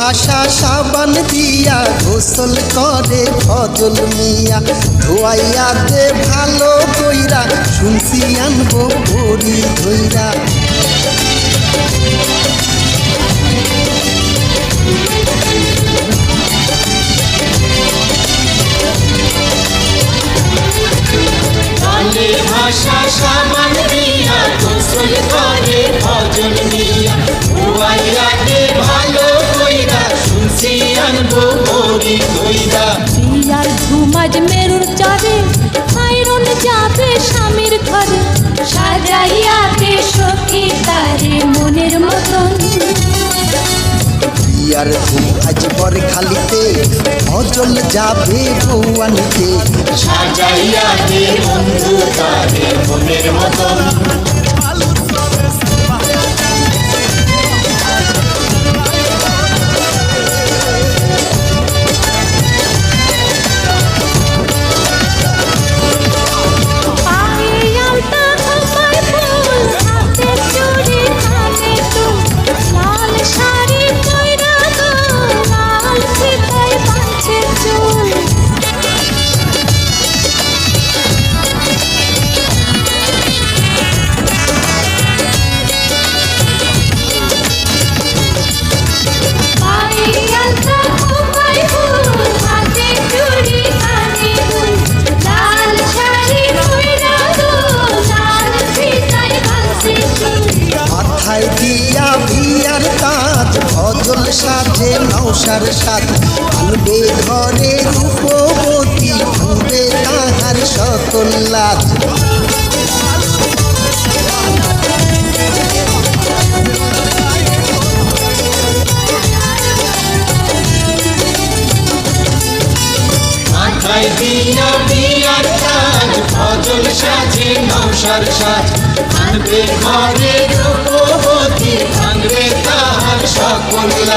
ভাষা সাবান দিয়া গোসল করে ফজল মিয়া ধোয়াইয়া দে ভালো কইরা শুনছি আনবো পরি ধইরা ভাষা সাবান দিয়া গোসল করে ফজল মিয়া ধোয়াইয়া দে ভালো কইরা শুনছি আনবো পরি ধইরা বিয়ার ধুমাজ মেরুর চরে আইরন যাবে স্বামীর ঘরে সাজাইয়া দে সখী তারে মনের মতন বিয়ার ধুম আজ বর খালিতে ফজল যাবে বউয়ানিতে সাজাইয়া দে বন্ধু তারে মনের মতন দিয়া বিয়ার কাজ ফজল সাজে নৌসার সাজ আনবে ঘরে রূপবতী ভাঙবে তাহার সকল লাজ মাথায় দিয়া বিয়ার কাজ ফজল সাজে নৌসার সাজ আনবে ঘরে রূপবতী ভাঙবে তাহার সকল লাজ